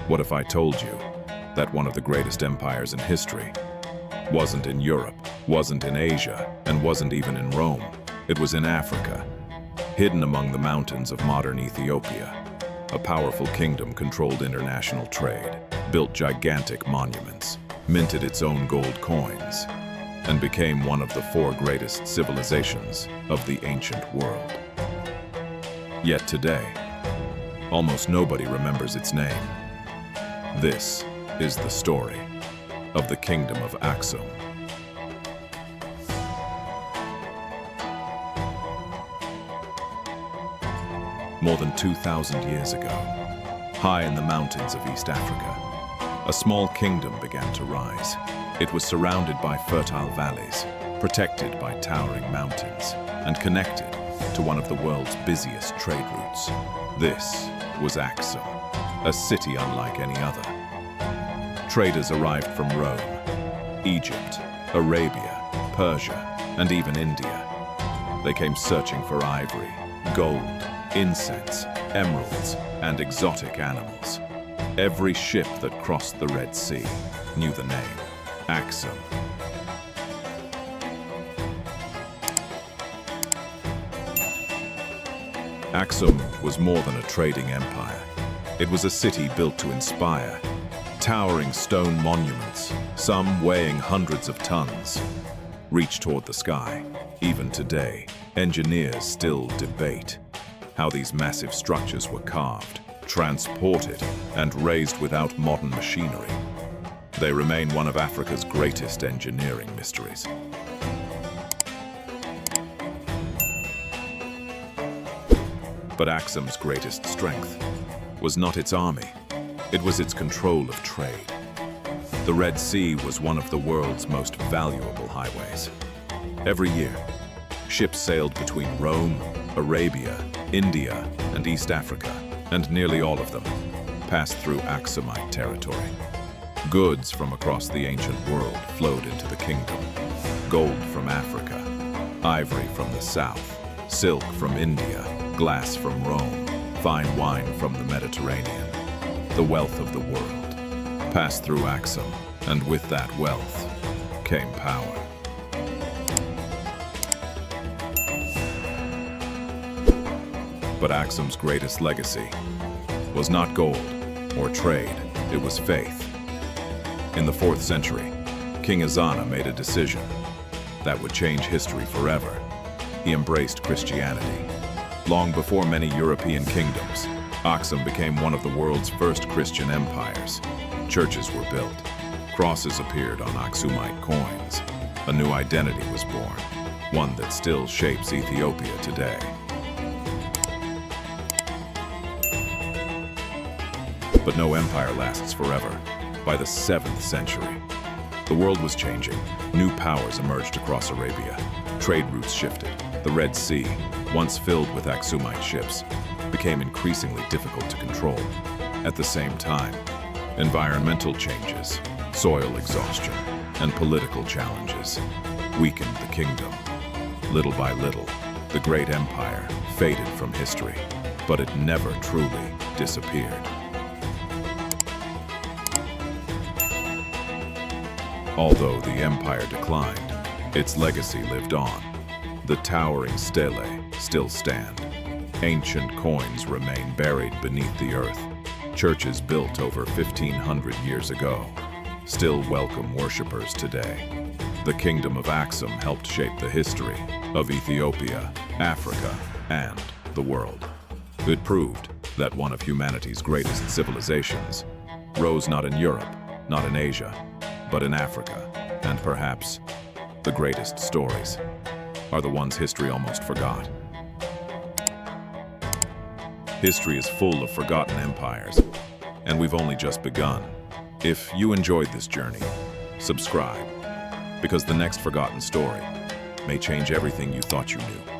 What if I told you that one of the greatest empires in history wasn't in Europe, wasn't in Asia, and wasn't even in Rome? It was in Africa, hidden among the mountains of modern Ethiopia. A powerful kingdom controlled international trade, built gigantic monuments, minted its own gold coins, and became one of the four greatest civilizations of the ancient world. Yet today, almost nobody remembers its name. This is the story of the Kingdom of Aksum. More than 2,000 years ago, high in the mountains of East Africa, a small kingdom began to rise. It was surrounded by fertile valleys, protected by towering mountains, and connected to one of the world's busiest trade routes. This was Aksum, a city unlike any other. Traders arrived from Rome, Egypt, Arabia, Persia, and even India. They came searching for ivory, gold, incense, emeralds, and exotic animals. Every ship that crossed the Red Sea knew the name, Aksum. Aksum was more than a trading empire. It was a city built to inspire. Towering stone monuments, some weighing hundreds of tons, reach toward the sky. Even today, engineers still debate how these massive structures were carved, transported, and raised without modern machinery. They remain one of Africa's greatest engineering mysteries. But Aksum's greatest strength was not its army, it was its control of trade. The Red Sea was one of the world's most valuable highways. Every year, ships sailed between Rome, Arabia, India, and East Africa, and nearly all of them passed through Aksumite territory. Goods from across the ancient world flowed into the kingdom. Gold from Africa, ivory from the south, silk from India, glass from Rome, fine wine from the Mediterranean. The wealth of the world passed through Aksum, and with that wealth came power. But Aksum's greatest legacy was not gold or trade, it was faith. In the 4th century, King Ezana made a decision that would change history forever. He embraced Christianity. Long before many European kingdoms, Aksum became one of the world's first Christian empires. Churches were built, crosses appeared on Aksumite coins. A new identity was born, one that still shapes Ethiopia today. But no empire lasts forever. By the 7th century, the world was changing. New powers emerged across Arabia. Trade routes shifted. The Red Sea, once filled with Aksumite ships, became increasingly difficult to control. At the same time, environmental changes, soil exhaustion, and political challenges weakened the kingdom. Little by little, the great empire faded from history, but it never truly disappeared. Although the empire declined, its legacy lived on. The towering stelae still stand. Ancient coins remain buried beneath the earth. Churches built over 1,500 years ago still welcome worshippers today. The Kingdom of Aksum helped shape the history of Ethiopia, Africa, and the world. It proved that one of humanity's greatest civilizations rose not in Europe, not in Asia, but in Africa. And perhaps the greatest stories are the ones history almost forgot. History is full of forgotten empires, and we've only just begun. If you enjoyed this journey, subscribe, because the next forgotten story may change everything you thought you knew.